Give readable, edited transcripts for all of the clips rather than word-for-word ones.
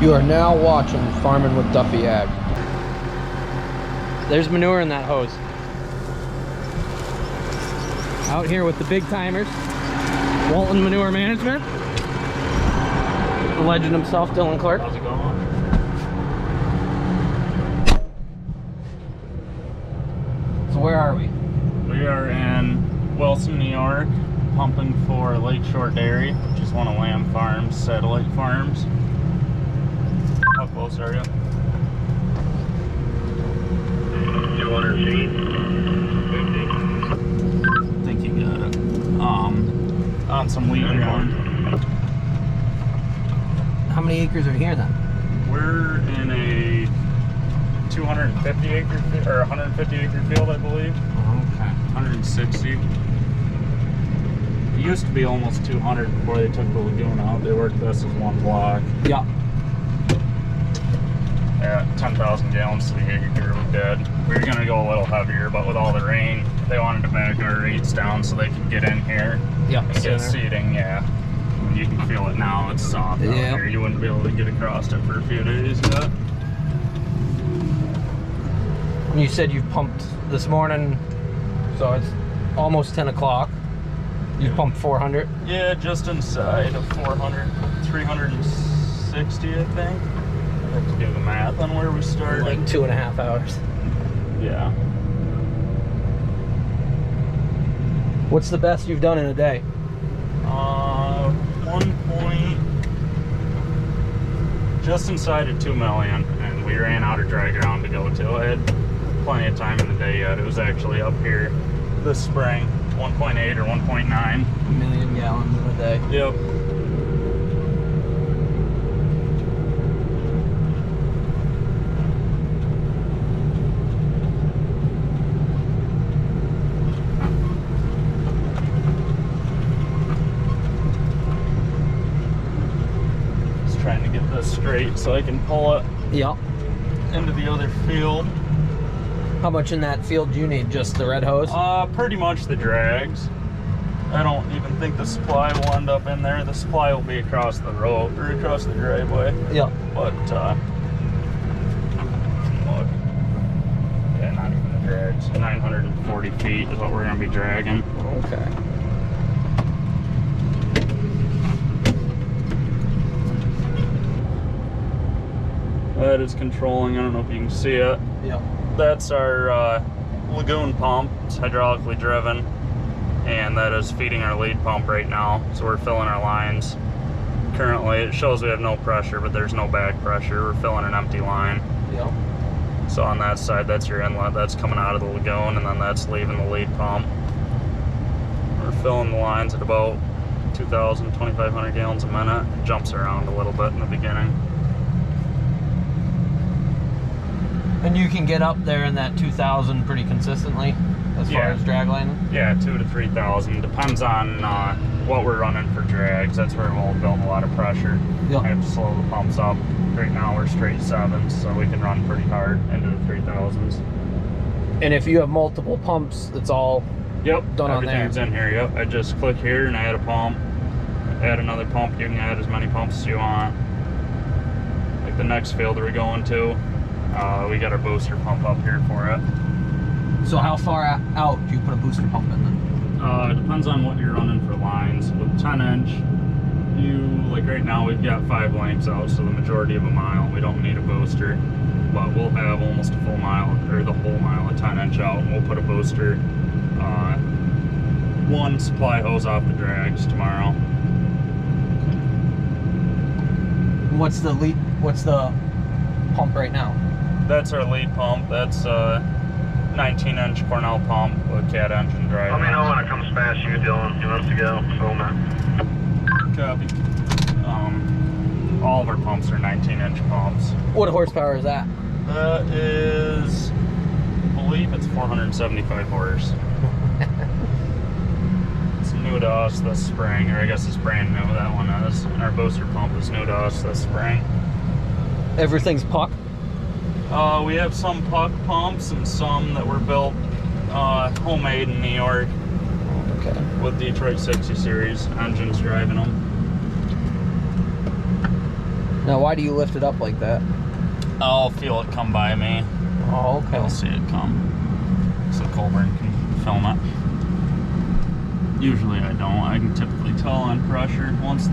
You are now watching Farming with Duffy Ag. There's Manure in that hose. Out here with the big timers. Walton Manure Management. The legend himself, Dylan Clark. How's it going? So where are we? We are in Walton, New York, pumping for Lakeshore Dairy, which is one of Lamb Farms' satellite farms. How close are you? 200 feet. 50. I think you got it. On some wheat ground. How many acres are here then? We're in a 250 acre or 150 acre field, I believe. Okay. 160. It used to be almost 200 before they took the lagoon out. They worked this as one block. Yeah. At 10,000 gallons to the acre, we're dead. We were gonna go a little heavier, but with all the rain, they wanted to back our rates down so they could get in here Yeah. and get seeding. Yeah, you can feel it now. It's soft out here. You wouldn't be able to get across it for a few days yet. You said you pumped this morning, so it's almost 10 o'clock. You pumped 400? Yeah, just inside of 400, 360, I think. I have to do the math on where we started. Like 2.5 hours. Yeah. What's the best you've done in a day? 1 point, just inside of 2 million, and we ran out of dry ground to go to. I had plenty of time in the day yet. It was actually up here this spring, 1.8 or 1.9. A million gallons in a day. Yep. Trying to get this straight so I can pull it Yeah. into the other field. How much in that field do you need? Just the red hose? Pretty much the drags. I don't even think the supply will end up in there. The supply will be across the road or across the driveway. Yeah. But look, yeah, not even the drags. 940 feet is what we're gonna be dragging. Okay. That is controlling. I don't know if you can see it. Yeah. That's our Lagoon pump. It's hydraulically driven, and that is feeding our lead pump right now. So we're filling our lines. Currently, it shows we have no pressure, but there's no back pressure. We're filling an empty line. Yeah. So on that side, that's your inlet. That's coming out of the lagoon, and then that's leaving the lead pump. We're filling the lines at about 2,000, 2,500 gallons a minute. It jumps around a little bit in the beginning. And you can get up there in that 2,000 pretty consistently as far as drag lining? Yeah, 2,000 to 3,000. Depends on what we're running for drags. That's where we'll build a lot of pressure. Yep. I have to slow the pumps up. Right now we're straight 7s, so we can run pretty hard into the 3,000s. And if you have multiple pumps, it's all done on there? Everything's in here, yep. I just click here and add a pump. Add another pump. You can add as many pumps as you want. Like the next field we're going to, we got our booster pump up here for it. So how far out do you put a booster pump in then? It depends on what you're running for lines. With 10-inch, like right now we've got 5 lengths out, so the majority of a mile. We don't need a booster, but we'll have almost a full mile, or the whole mile of 10-inch out, and we'll put a booster, 1 supply hose off the drags tomorrow. What's the pump right now? That's our lead pump. That's a 19-inch Cornell pump with cat engine drive. Let me know when it comes past you, Dylan. He wants to go. Film it. Copy. All of our pumps are 19-inch pumps. What horsepower is that? That is, I believe it's 475 horse. It's new to us this spring, or I guess it's brand new, that one is. And our booster pump is new to us this spring. Everything's puck? We have some puck pumps and some that were built homemade in New York. Okay. With Detroit 60 series engines driving them. Now, why do you lift it up like that? I'll feel it come by me. Oh, okay. I'll see it come. So Colburn can film it. Usually I don't. I can typically tell on pressure. Once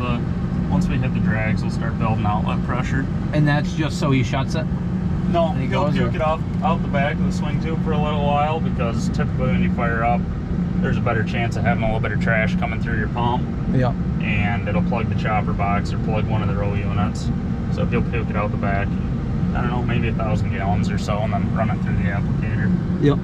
we hit the drags, we'll start building outlet pressure. And that's just so he shuts it? No, And he he'll goes, puke or? it out the back of the swing tube for a little while, because typically when you fire up, there's a better chance of having a little bit of trash coming through your pump. Yeah. And it'll plug the chopper box or plug one of the row units. So if you'll puke it out the back, I don't know, maybe 1,000 gallons or so, and then run it through the applicator. Yep.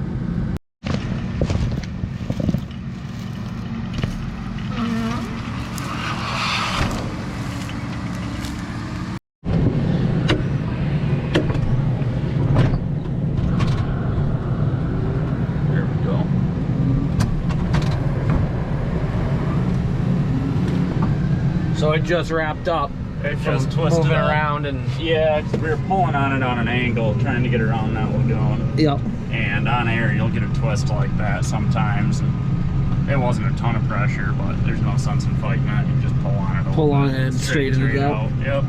There we go. So it just wrapped up. It from just twisted moving up. around and... Yeah, 'cause we were pulling on it on an angle, trying to get around that lagoon. Yep. And on air, you'll get a twist like that sometimes. And it wasn't a ton of pressure, but there's no sense in fighting it. You just pull on it. Pull on it and straighten it out. Yep.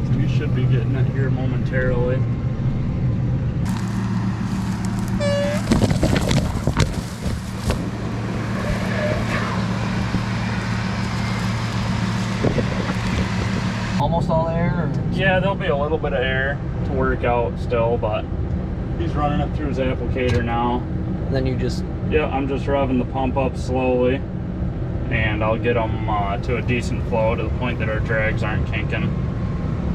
So you should be getting it here momentarily. Almost all air? Or? Yeah, there'll be a little bit of air to work out still, but he's running it through his applicator now. And then you just... Yeah, I'm just revving the pump up slowly, and I'll get him to a decent flow to the point that our drags aren't kinking,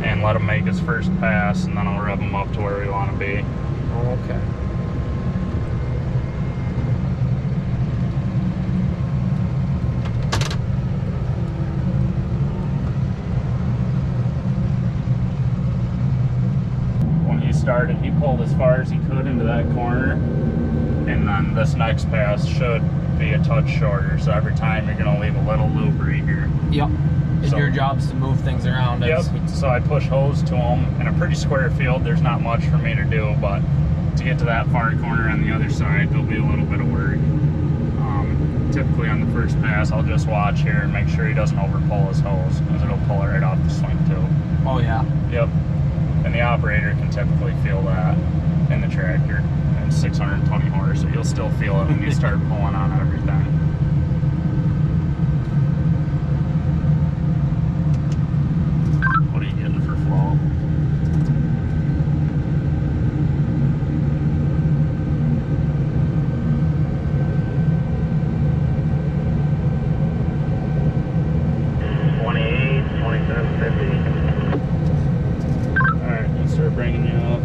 and let him make his first pass, and then I'll rev him up to where we want to be. Okay. When he started, he pulled as far as he could into that corner, and then this next pass should be a touch shorter, so every time you're going to leave a little loop right here. Yep. And So- your job's to move things around. Yep, As... so I push hose to him. In a pretty square field, there's not much for me to do, but to get to that far corner on the other side, there'll be a little bit of work. Typically on the first pass, I'll just watch here and make sure he doesn't overpull his hose, because it'll pull it right off the swing tube. Oh, yeah. Yep, and the operator can typically feel that in the tractor. And 620 horse, so you'll still feel it when you start pulling on everything. What are you getting for flow? Alright, let's start bringing you up.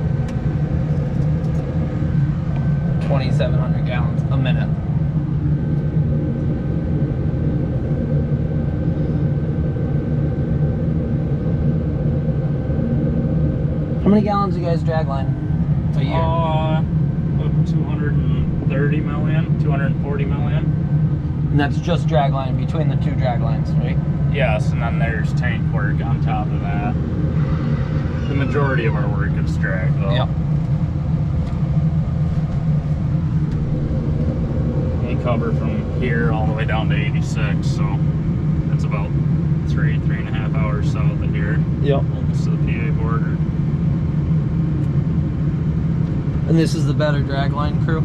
2,700 gallons a minute. How many gallons you guys drag line a year? 230 million, 240 million. And that's just drag line between the two drag lines, right? Yes, and then there's tank work on top of that. The majority of our work is drag, though. Yep. We cover from here all the way down to 86, so that's about 3.5 hours south of here. Yep. Close to the PA border. And this is the better drag line crew?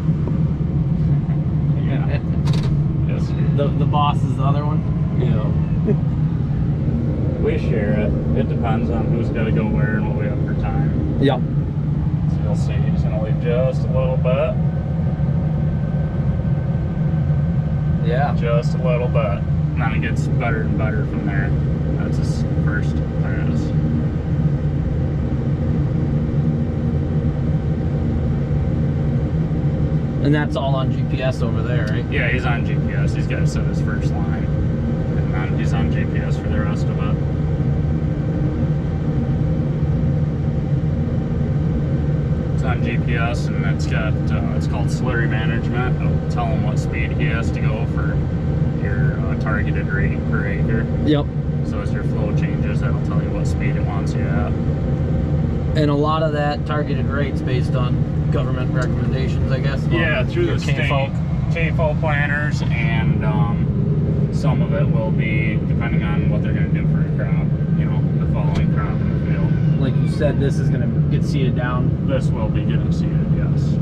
Yeah. Yes. The boss is the other one? Yeah. We share it. It depends on who's got to go where and what we have for time. Yep. So you'll see he's going to leave just a little bit. Yeah. Just a little bit. And then it gets better and better from there. That's his first pass. And that's all on GPS over there, right? Yeah, he's on GPS. He's got to set his first line. And then he's on GPS for the rest of it. It's on GPS, and it's got, it's called slurry management. It'll tell him what speed he has to go for your targeted rate per acre. Yep. So as your flow changes, that'll tell you what speed it wants you at. And a lot of that targeted rates based on government recommendations, I guess. Yeah, through the state KFO planners, and some of it will be depending on what they're going to do for a crop. you know, the following crop in the field. Like you said, this is gonna get seeded down. This will be getting seeded, yes.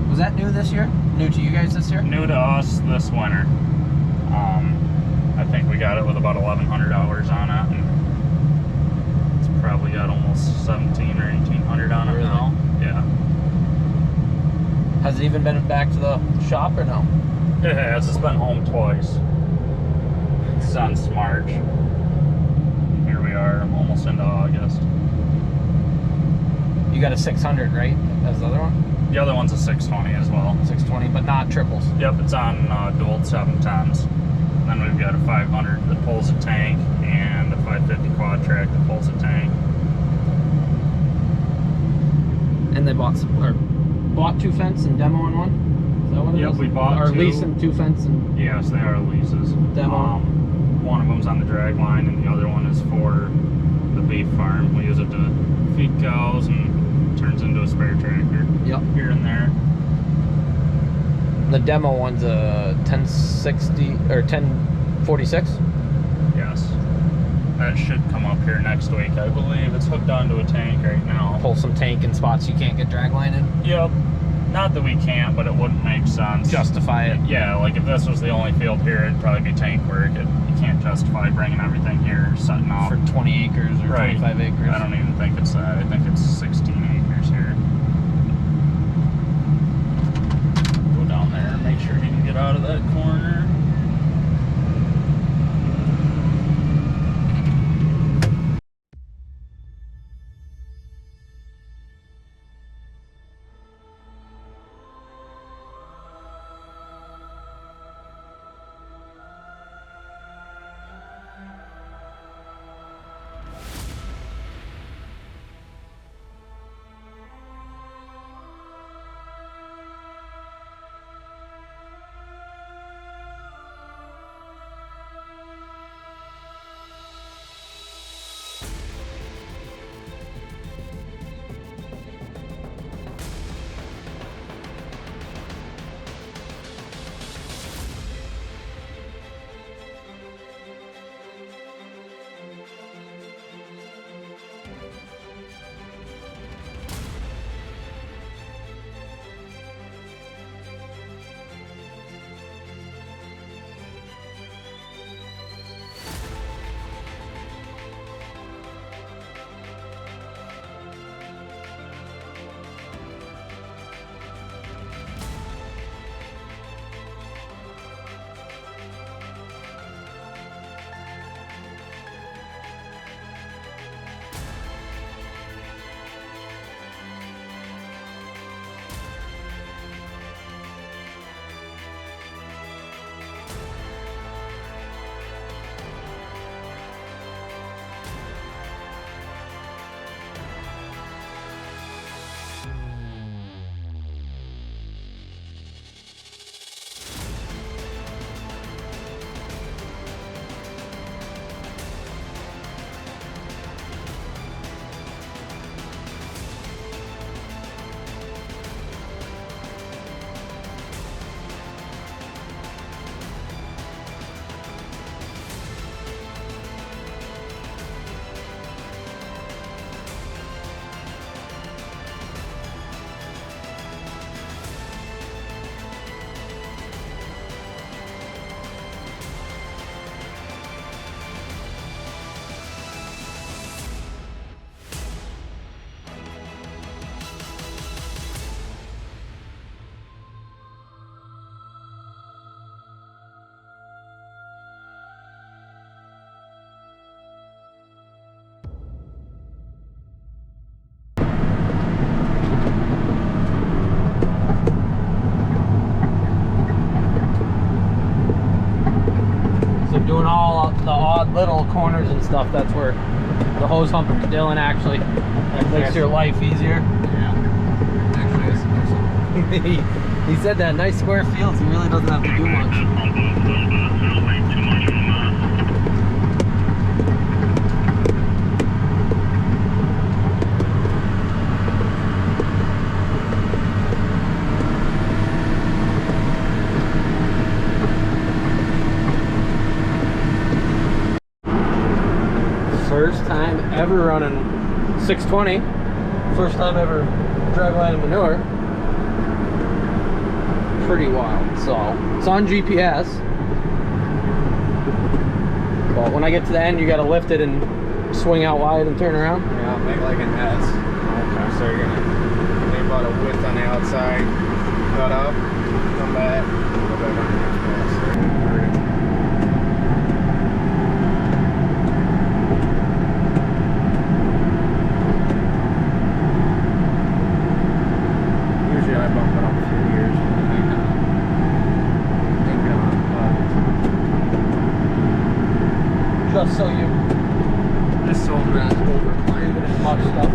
Was that new this year? New to you guys this year? New to us this winter. I think we got it with about 1,100 hours on it. And it's probably got almost 1,700 or 1,800 on it Really? now. Yeah. Has it even been back to the shop or no? It has. It's been home twice since March. Here we are, almost into August. You got a 600, right? That's the other one? The other one's a 620 as well. 620, but not triples. Yep, it's on dual 710s. Then we've got a 500 that pulls a tank and a 550 quad track that pulls a tank. And they bought two fence and demo in one? Is that what it is? Yep, we bought or two. leasing two fence and Yes, they are leases. Demo. One of them's on the drag line and the other one is for the beef farm. We use it to feed cows and turns into a spare tractor. Yep. Here and there. The demo one's a 1060 or 1046. Yes. That should come up here next week, I believe. It's hooked onto a tank right now. Pull some tank in spots you can't get drag line in. Yep. Not that we can't, but it wouldn't make sense. Justify it. Yeah, like if this was the only field here, it'd probably be tank work. You can't justify bringing everything here, setting up. For 20 acres or Right. 25 acres. I don't even think it's that. I think it's 16 acres here. Go down there and make sure he can get out of that corner. Doing all the odd little corners and stuff, that's where the hose hump Dylan actually makes your life easier. Yeah. Actually, he said that nice square fields, he really doesn't have to do much. first time ever running 620. First time ever drag line of manure. Pretty wild. So it's on GPS. But when I get to the end, you got to lift it and swing out wide and turn around. Yeah, make like an S. Okay. So you're gonna leave about a width on the outside, cut up, come back, go back on the next pass. Usually I bump it up a few years. Just so you Just so I'm not overplaying as much stuff.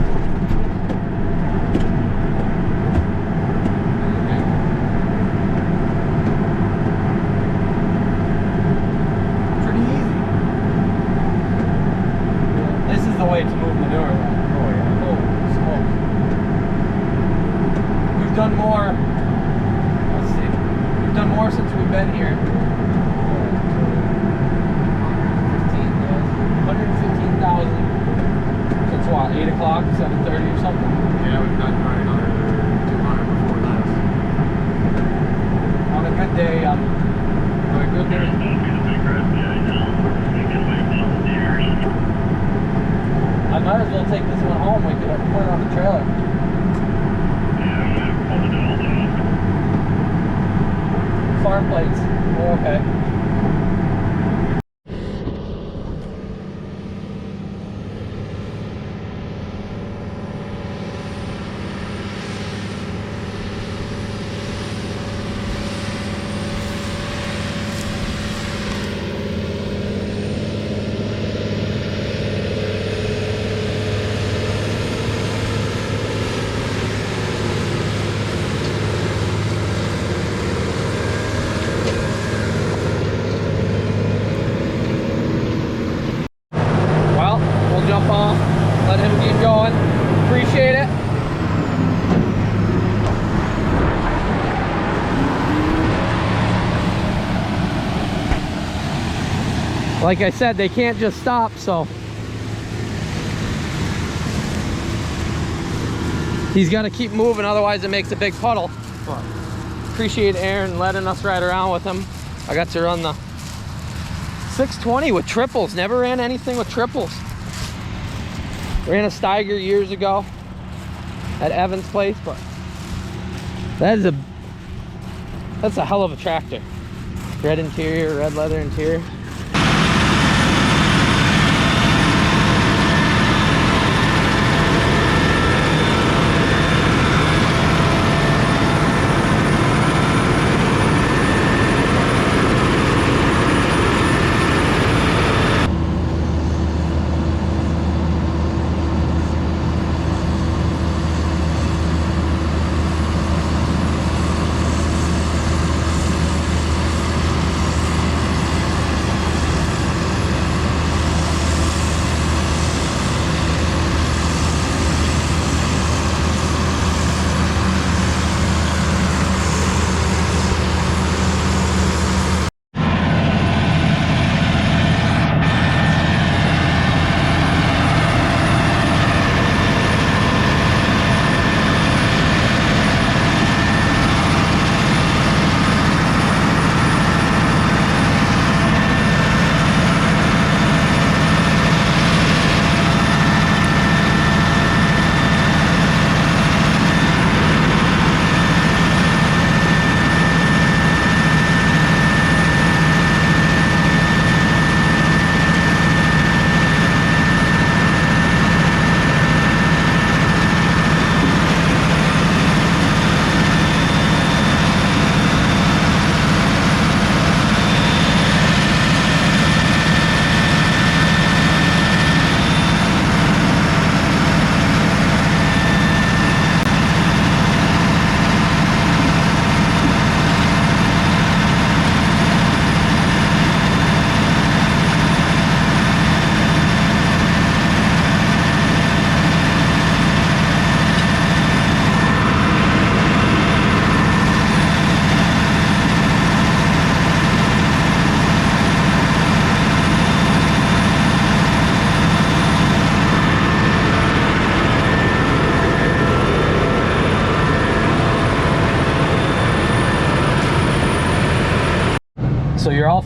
Pretty easy. This is the way to move manure. Oh yeah. Oh, smoke. We've done more. Let's see. We've done more since we've been here. 115,000 since what, 8 o'clock, 7:30 or something? Yeah, we've done probably another 200 before this. On a good day, There's Duffy, the big red guy now. He can wait about years. I might as well take this one home. We could put it on the trailer. Yeah, I'm gonna pull it all down. Farm plates. Oh, okay. Jump off, let him keep going. Appreciate it. Like I said, they can't just stop, so he's got to keep moving, otherwise it makes a big puddle. But appreciate Aaron letting us ride around with him. I got to run the 620 with triples. Never ran anything with triples. Ran a Steiger years ago at Evan's place, but that's a hell of a tractor. Red interior, red leather interior.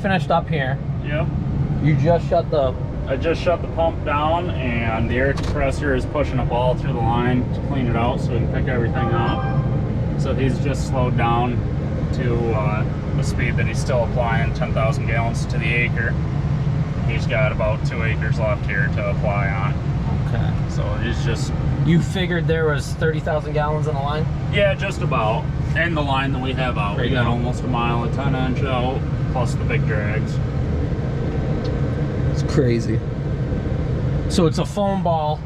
finished up here. Yep. You just shut the... I just shut the pump down, and the air compressor is pushing a ball through the line to clean it out so we can pick everything up. So he's just slowed down to the speed that he's still applying, 10,000 gallons to the acre. He's got about 2 acres left here to apply on. Okay. So he's just... You figured there was 30,000 gallons in the line? Yeah, just about. And the line that we have out. Right We got now. almost a mile of 10-inch out, plus the big drags. It's crazy. So it's a foam ball,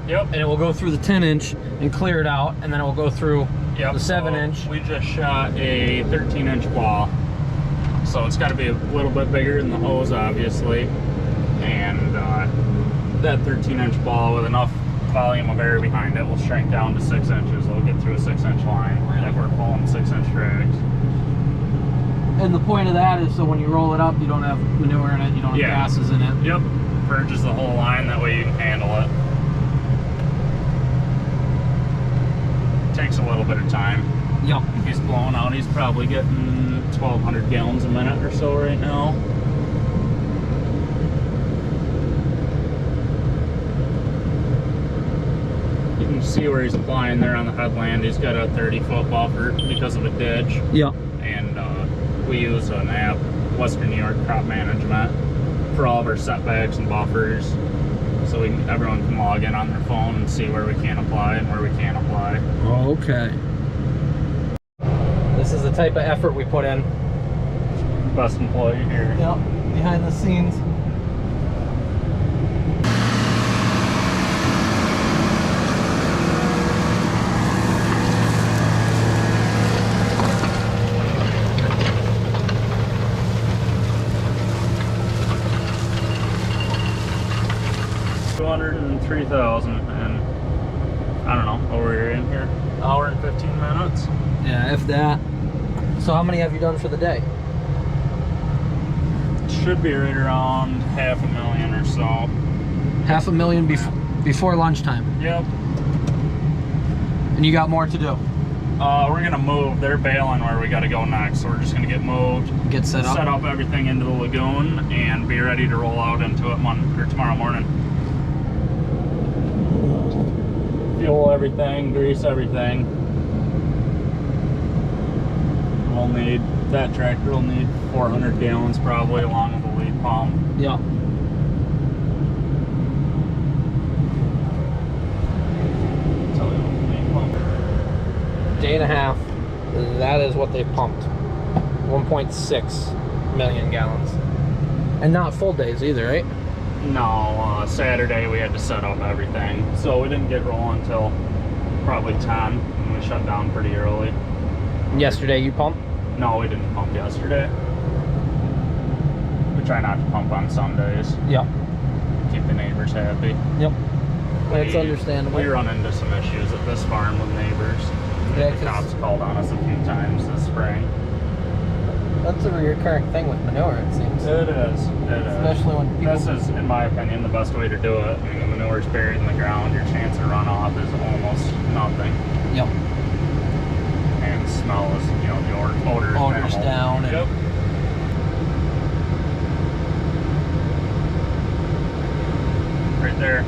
Yep. and it will go through the 10-inch and clear it out, and then it will go through Yep. the 7-inch. So we just shot a 13-inch ball. So it's got to be a little bit bigger than the hose, obviously. And that 13-inch ball with enough volume of air behind it will shrink down to 6 inches. It'll get through a 6-inch line if we're pulling 6-inch drags. And the point of that is so when you roll it up, you don't have manure in it, you don't have gases in it. Yep. Purges the whole line, that way you can handle it. Takes a little bit of time. Yep. If he's blowing out, he's probably getting 1,200 gallons a minute or so right now. You can see where he's applying there on the headland. He's got a 30-foot buffer because of a ditch. Yep. And we use an app, Western New York Crop Management, for all of our setbacks and buffers. So everyone can log in on their phone and see where we can apply and where we can't apply. Okay. This is the type of effort we put in. Best employee here. Yep. Behind the scenes. $203,000, and I don't know what we're in here. Hour and 15 minutes. Yeah, if that. So how many have you done for the day? Should be right around 500,000 or so. 500,000 before lunchtime. Yep. And you got more to do. We're gonna move. They're bailing where we gotta go next, so we're just gonna get moved, Get set up. set up everything into the lagoon, and be ready to roll out into it tomorrow morning. Fuel everything, grease everything. We'll need, that tractor will need 400 gallons probably, along with the lead pump. Yeah. Tell you what the lead pump. Day and a half. That is what they pumped. 1.6 million gallons. And not full days either, right? No, Saturday we had to set up everything, so we didn't get rolling until probably 10, and we shut down pretty early. And yesterday you pumped? No, we didn't pump yesterday. We try not to pump on Sundays. Yep. Keep the neighbors happy. Yep. That's understandable. We run into some issues at this farm with neighbors. Yeah, The 'cause- cops called on us a few times this spring. That's a recurring thing with manure, it seems. It is. It is. Especially when people... This is, in my opinion, the best way to do it. I mean, the manure's buried in the ground. Your chance of runoff is almost nothing. Yep. And smell is, you know, the odor is Odor's minimal. down. And Yep. Right there.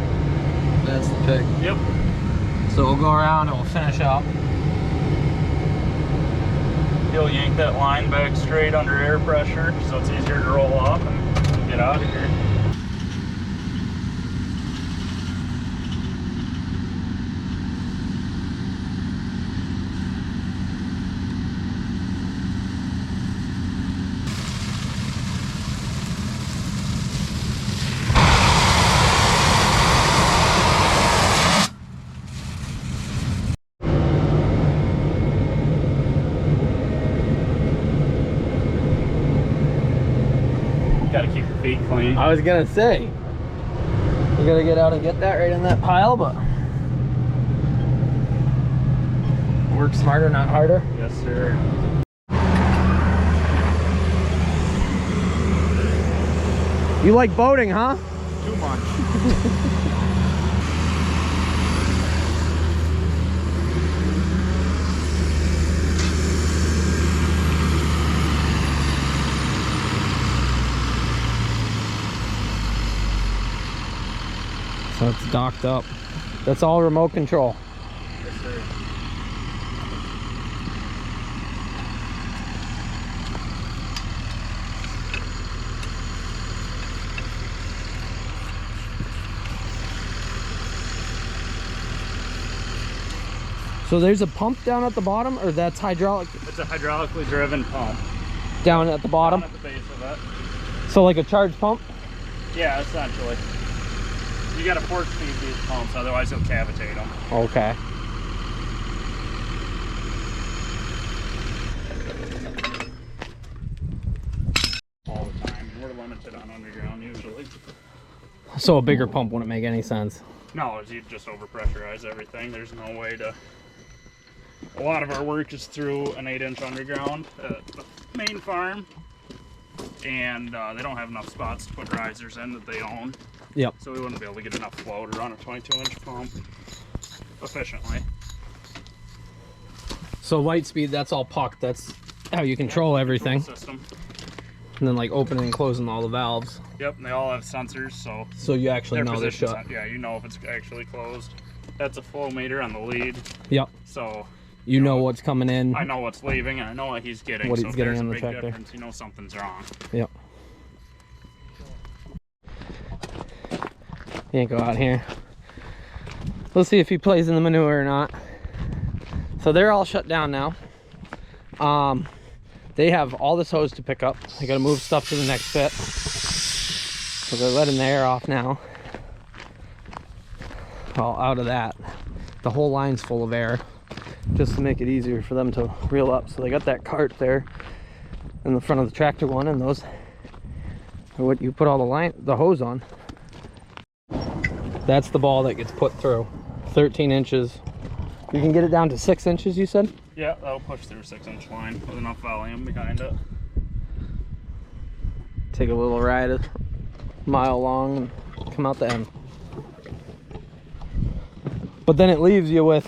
that's the pig. Yep. So we'll go around and we'll finish up. He'll yank that line back straight under air pressure, so it's easier to roll off and get out of here. Gotta keep your feet clean. I was gonna say, you gotta get out and get that right in that pile, but work smarter, not harder. Yes, sir. You like boating, huh? Too much. So it's docked up. That's all remote control. Yes, sir. So there's a pump down at the bottom, or that's hydraulic? It's a hydraulically driven pump. Down at the bottom? Down at the base of it. So like a charged pump? Yeah, essentially. You gotta force feed these pumps, otherwise you'll cavitate them. Okay. All the time. We're limited on underground usually. So a bigger pump wouldn't make any sense. No, you just overpressurize everything. There's no way to. A lot of our work is through an 8-inch underground at the main farm, and they don't have enough spots to put risers in that they own. Yep. So we wouldn't be able to get enough flow to run a 22-inch pump efficiently. So light speed, that's all puck. That's how you control everything. System. And then like opening and closing all the valves. Yep, and they all have sensors, so you actually their know they're position shut. yeah, you know if it's actually closed. That's a flow meter on the lead. Yep. So You know what's coming in. I know what's leaving, and I know what he's getting. What so he's if getting there's in a the big tractor. difference, you know something's wrong. Yep. Can't go out here. We'll see if he plays in the manure or not. So they're all shut down now. They have all this hose to pick up. They gotta move stuff to the next pit. So they're letting the air off now. Well, out of that, the whole line's full of air, just to make it easier for them to reel up. So they got that cart there in the front of the tractor one, and those are what you put all the hose on. That's the ball that gets put through. 13 inches. You can get it down to 6 inches, you said? Yeah, that'll push through a 6-inch line with enough volume behind it. Take a little ride a mile long and come out the end. But then it leaves you with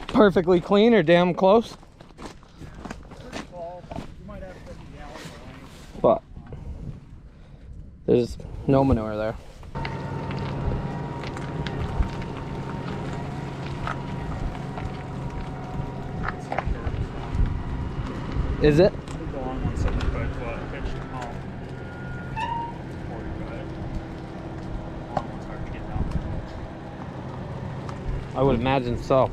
perfectly clean or damn close. But there's no manure there. Is it? Go on 175 foot pitch to home. 45. It's hard to get down. I would imagine so.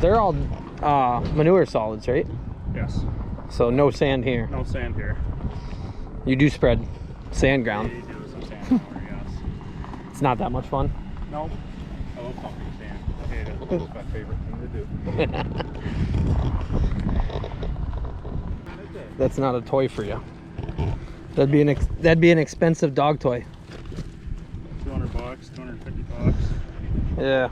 They're all manure solids, right? Yes. So no sand here. No sand here. You do spread sand ground. Yeah, you do some sand manure, yes. It's not that much fun. No. I love pumping sand. I hate it. It's my favorite thing to do. That's not a toy for you. That'd be an expensive dog toy. $200, $250. Yeah.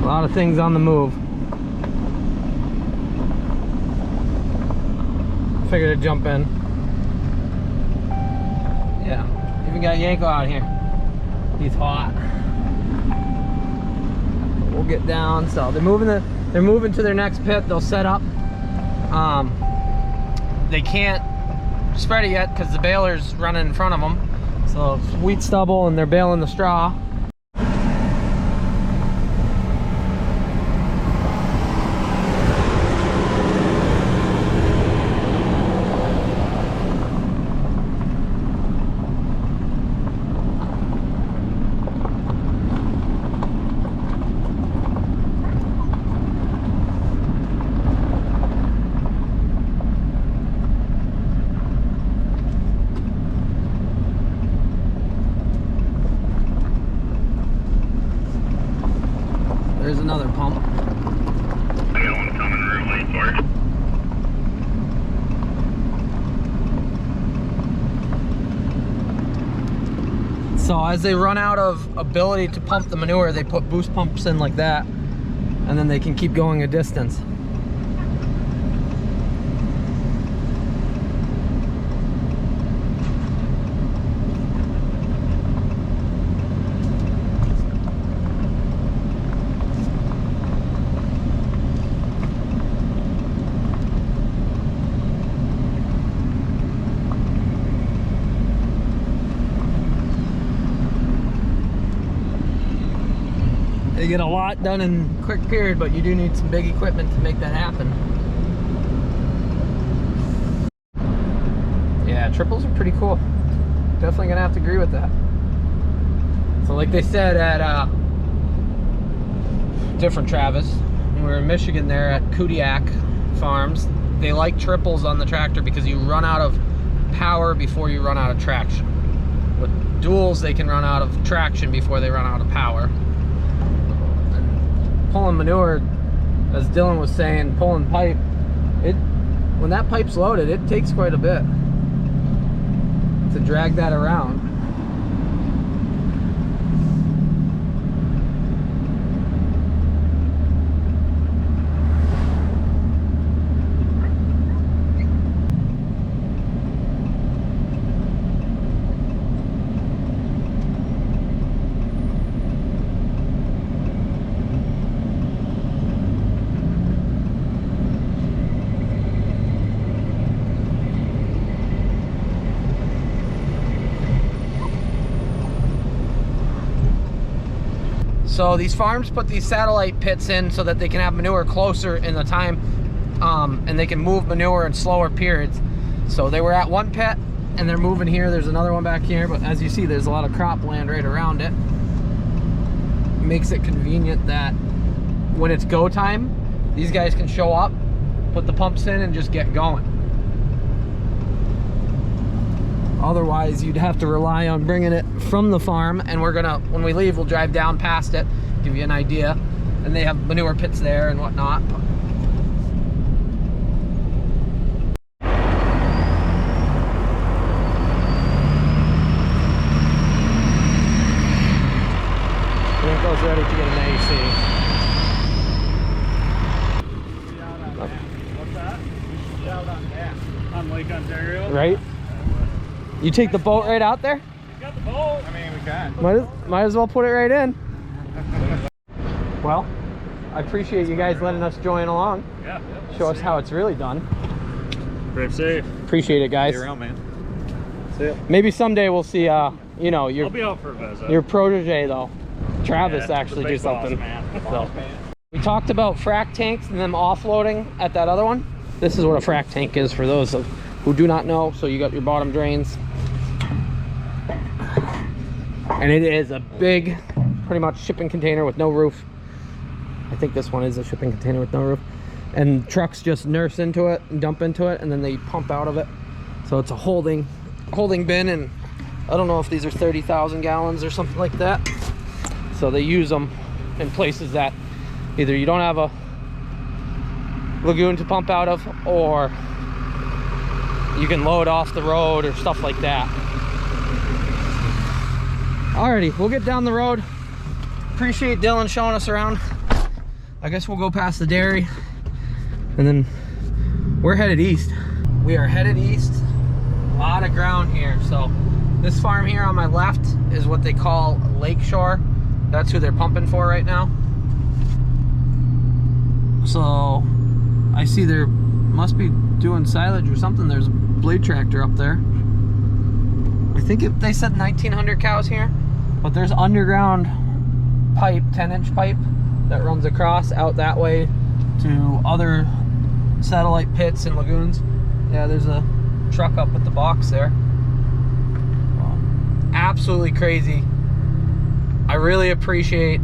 A lot of things on the move. Figured to jump in. Yeah, even got Yanko out here. He's hot. We'll get down. So they're moving to their next pit. They'll set up. They can't spread it yet because the baler's running in front of them. So it's wheat stubble and they're baling the straw. So as they run out of ability to pump the manure, they put boost pumps in like that, and then they can keep going a distance. They get a lot done in a quick period, but you do need some big equipment to make that happen. Yeah, triples are pretty cool. Definitely gonna have to agree with that. So like they said at different Travis, when we were in Michigan there at Kudiak Farms, they like triples on the tractor because you run out of power before you run out of traction. With duals, they can run out of traction before they run out of power. Pulling manure, as Dylan was saying, pulling pipe, when that pipe's loaded, it takes quite a bit to drag that around. So these farms put these satellite pits in so that they can have manure closer in the time, and they can move manure in slower periods. So they were at one pit and they're moving here. There's another one back here, but as you see, there's a lot of cropland right around it. It makes it convenient that when it's go time, these guys can show up, put the pumps in, and just get going. Otherwise, you'd have to rely on bringing it from the farm, and we're gonna, when we leave, we'll drive down past it, give you an idea. And they have manure pits there and whatnot. Winko's ready to get an AC. What's that? On Lake Ontario? Right? You take the boat right out there? You got the boat. I mean, we can. Might as well put it right in. Well, I appreciate you guys letting us join along. Yeah. Show us how it's really done. Drive safe. Appreciate it, guys. See you around, man. See ya. Maybe someday we'll see, you know, I'll be out for a visit. your protege though, Travis, Yeah, actually the do big boss, something. man. So, we talked about frac tanks and them offloading at that other one. This is what a frac tank is for those who do not know. So you got your bottom drains, and it is a big, pretty much shipping container with no roof. I think this one is a shipping container with no roof, and trucks just nurse into it and dump into it, and then they pump out of it. So it's a holding bin, and I don't know if these are 30,000 gallons or something like that. So they use them in places that either you don't have a lagoon to pump out of, or you can load off the road or stuff like that. Alrighty, we'll get down the road. Appreciate Dylan showing us around. I guess we'll go past the dairy, and then we're headed east. We are headed east. A lot of ground here. So this farm here on my left is what they call Lakeshore. That's who they're pumping for right now. So I see they must be doing silage or something. There's a blade tractor up there. I think they said 1,900 cows here, but there's underground pipe, 10-inch pipe, that runs across out that way to other satellite pits and lagoons. Yeah, there's a truck up at the box there. Absolutely crazy. I really appreciate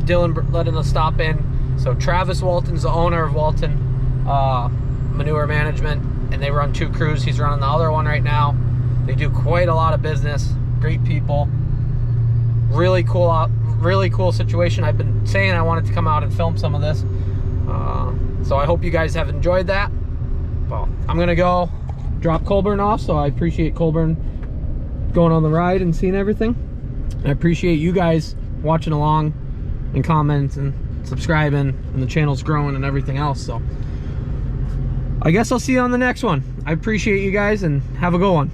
Dylan letting us stop in. So Travis Walton's the owner of Walton Manure Management, and they run 2 crews. He's running the other one right now. They do quite a lot of business. Great people. Really cool situation. I've been saying I wanted to come out and film some of this. So I hope you guys have enjoyed that. Well, I'm gonna go drop Colburn off, so I appreciate Colburn going on the ride and seeing everything. I appreciate you guys watching along and comments and subscribing, and the channel's growing and everything else. So I guess I'll see you on the next one. I appreciate you guys, and have a good one.